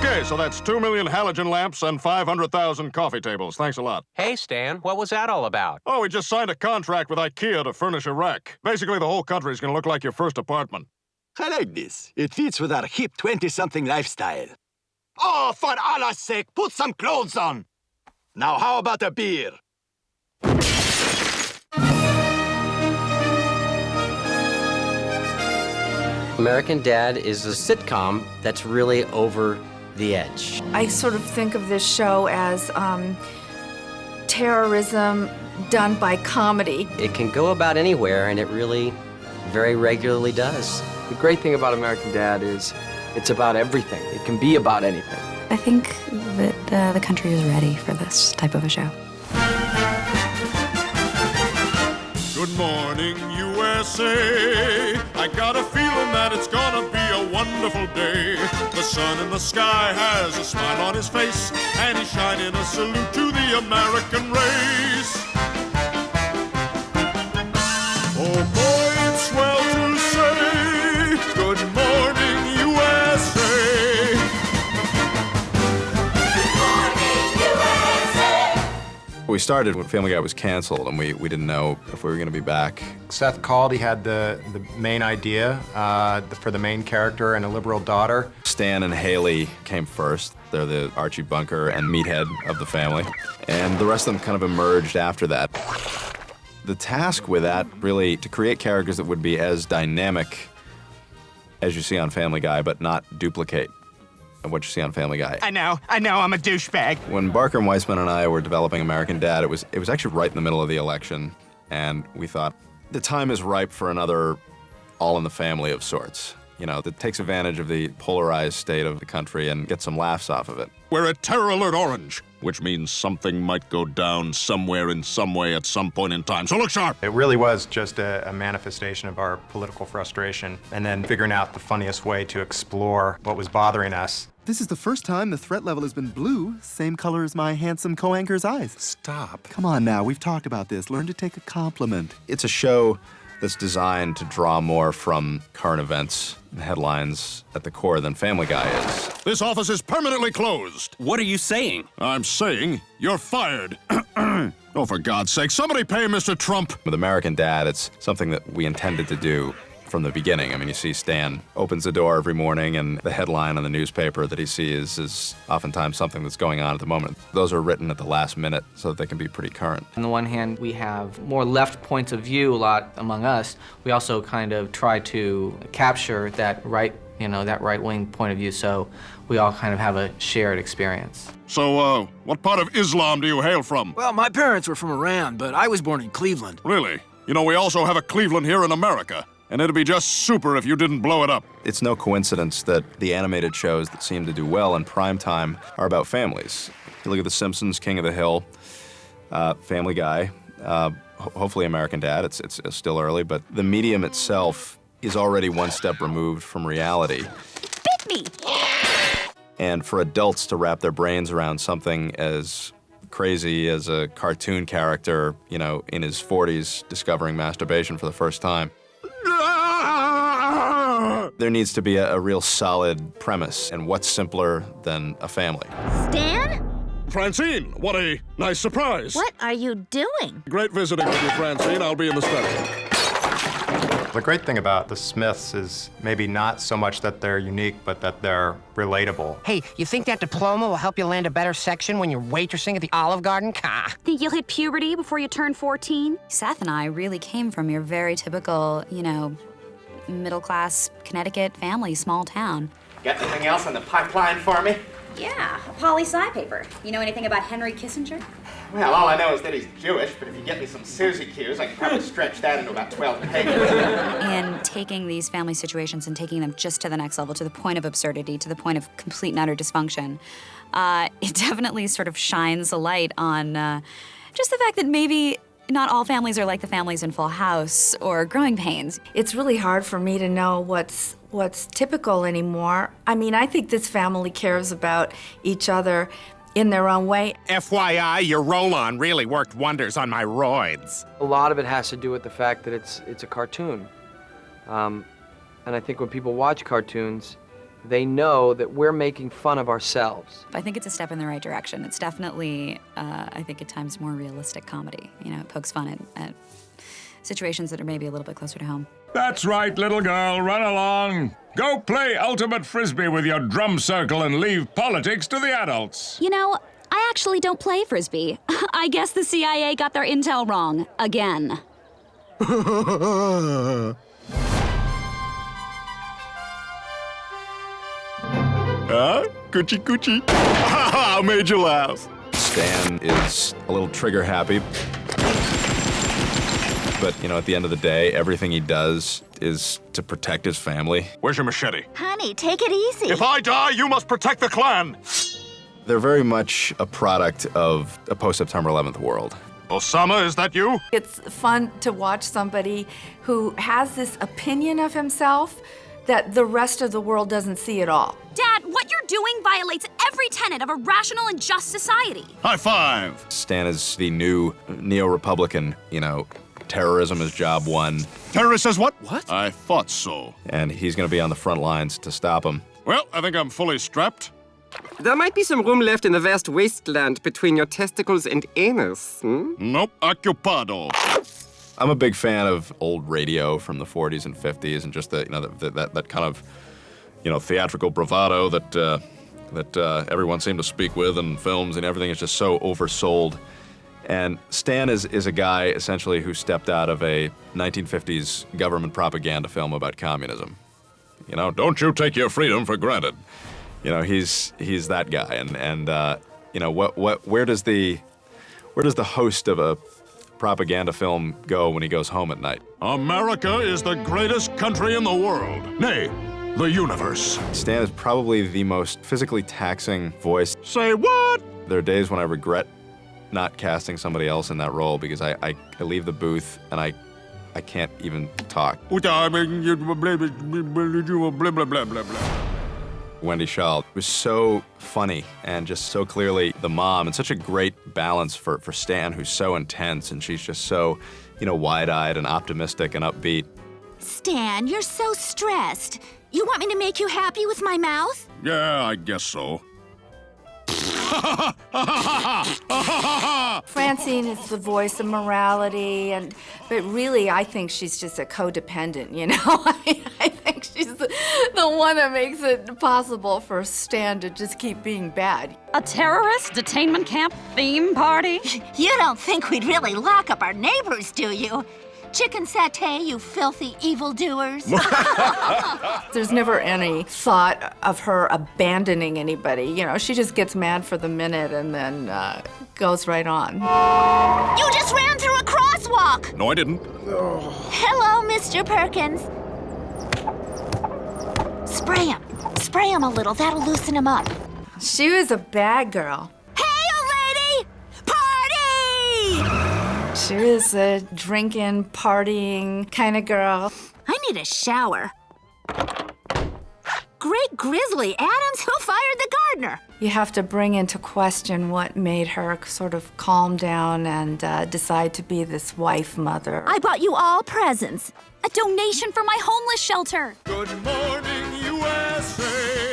Okay, so that's 2 million halogen lamps and 500,000 coffee tables. Thanks a lot. Hey, Stan, what was that all about? Oh, we just signed a contract with IKEA to furnish Iraq. Basically, the whole country is going to look like your first apartment. I like this. It fits with our hip 20-something lifestyle. Oh, for Allah's sake, put some clothes on! Now, how about a beer? American Dad is a sitcom that's really over the edge. I sort of think of this show as terrorism done by comedy. It can go about anywhere, and it really very regularly does. The great thing about American Dad is it's about everything. It can be about anything. I think that the country is ready for this type of a show. Good morning, USA. I got a feeling that it's gonna be a wonderful day. The sun in the sky has a smile on his face, and he's shining a salute to the American race. Oh boy, it's swell to say, good morning, USA. We started when Family Guy was canceled, and we didn't know if we were going to be back. Seth called. He had the main idea for the main character and a liberal daughter. Stan and Haley came first. They're the Archie Bunker and meathead of the family. And the rest of them kind of emerged after that. The task with that, really, to create characters that would be as dynamic as you see on Family Guy, but not duplicate of what you see on Family Guy. I know, I'm a douchebag. When Barker and Weissman and I were developing American Dad, it was actually right in the middle of the election, and we thought the time is ripe for another All in the Family of sorts. You know, that takes advantage of the polarized state of the country and gets some laughs off of it. We're at Terror Alert Orange, which means something might go down somewhere in some way at some point in time, so look sharp. It really was just a manifestation of our political frustration and then figuring out the funniest way to explore what was bothering us. This is the first time the threat level has been blue, same color as my handsome co-anchor's eyes. Stop. Come on now, we've talked about this. Learn to take a compliment. It's a show that's designed to draw more from current events and headlines at the core than Family Guy is. This office is permanently closed. What are you saying? I'm saying you're fired. Oh, for God's sake, somebody pay Mr. Trump. With American Dad, it's something that we intended to do from the beginning. I mean, you see Stan opens the door every morning, and the headline on the newspaper that he sees is oftentimes something that's going on at the moment. Those are written at the last minute so that they can be pretty current. On the one hand, we have more left points of view a lot among us. We also kind of try to capture that right-wing point of view, so we all kind of have a shared experience. So, what part of Islam do you hail from? Well, my parents were from Iran, but I was born in Cleveland. Really? You know, we also have a Cleveland here in America. And it'd be just super if you didn't blow it up. It's no coincidence that the animated shows that seem to do well in prime time are about families. You look at The Simpsons, King of the Hill, Family Guy, hopefully American Dad. It's still early, but the medium itself is already one step removed from reality. Bit me! And for adults to wrap their brains around something as crazy as a cartoon character, you know, in his 40s discovering masturbation for the first time, there needs to be a real solid premise, and what's simpler than a family? Stan? Francine, what a nice surprise. What are you doing? Great visiting with you, Francine. I'll be in the study. The great thing about the Smiths is maybe not so much that they're unique, but that they're relatable. Hey, you think that diploma will help you land a better section when you're waitressing at the Olive Garden? Think you'll hit puberty before you turn 14? Seth and I really came from your very typical, middle-class Connecticut family, small town. Got anything else on the pipeline for me? Yeah, a poli-sci paper. You know anything about Henry Kissinger? Well, all I know is that he's Jewish, but if you get me some Susie cues, I can probably stretch that into about 12 pages. And taking these family situations and taking them just to the next level, to the point of absurdity, to the point of complete and utter dysfunction, it definitely sort of shines a light on just the fact that maybe not all families are like the families in Full House or Growing Pains. It's really hard for me to know what's typical anymore. I mean, I think this family cares about each other in their own way. FYI, your roll-on really worked wonders on my roids. A lot of it has to do with the fact that it's a cartoon. And I think when people watch cartoons, they know that we're making fun of ourselves. I think it's a step in the right direction. It's definitely, I think at times, more realistic comedy. You know, it pokes fun at situations that are maybe a little bit closer to home. That's right, little girl, run along. Go play ultimate frisbee with your drum circle and leave politics to the adults. You know, I actually don't play frisbee. I guess the CIA got their intel wrong. Again. Coochie coochie. I made you laugh. Stan is a little trigger happy. But, you know, at the end of the day, everything he does is to protect his family. Where's your machete? Honey, take it easy. If I die, you must protect the clan. They're very much a product of a post-September 11th world. Osama, is that you? It's fun to watch somebody who has this opinion of himself that the rest of the world doesn't see at all. Dad, what you're doing violates every tenet of a rational and just society. High five. Stan is the new neo-Republican, you know, terrorism is job one. Terrorist says what? What? I thought so. And he's going to be on the front lines to stop him. Well, I think I'm fully strapped. There might be some room left in the vast wasteland between your testicles and anus. Nope, occupado. I'm a big fan of old radio from the 40s and 50s, and just the, you know, that kind of, you know, theatrical bravado that everyone seemed to speak with in films, and everything is just so oversold. And Stan is a guy essentially who stepped out of a 1950s government propaganda film about communism. You know, don't you take your freedom for granted. You know, he's that guy, and you know, where does the host of a propaganda film go when he goes home at night? America is the greatest country in the world. Nay, the universe. Stan is probably the most physically taxing voice. Say what? There are days when I regret not casting somebody else in that role because I leave the booth and I can't even talk. Wendy Shaw was so funny and just so clearly the mom, and such a great balance for Stan, who's so intense, and she's just so, you know, wide-eyed and optimistic and upbeat. Stan, you're so stressed. You want me to make you happy with my mouth? Yeah, I guess so. Francine is the voice of morality, but really, I think she's just a codependent, you know? I think she's the one that makes it possible for Stan to just keep being bad. A terrorist detainment camp theme party? You don't think we'd really lock up our neighbors, do you? Chicken satay, you filthy evildoers. There's never any thought of her abandoning anybody. You know, she just gets mad for the minute and then goes right on. You just ran through a crosswalk! No, I didn't. Hello, Mr. Perkins. Spray him. Spray him a little. That'll loosen him up. She was a bad girl. Hey, old lady! Party! She was a drinking, partying kind of girl. I need a shower. Great Grizzly Adams, who fired the gardener? You have to bring into question what made her sort of calm down and decide to be this wife mother. I bought you all presents. A donation for my homeless shelter. Good morning, USA.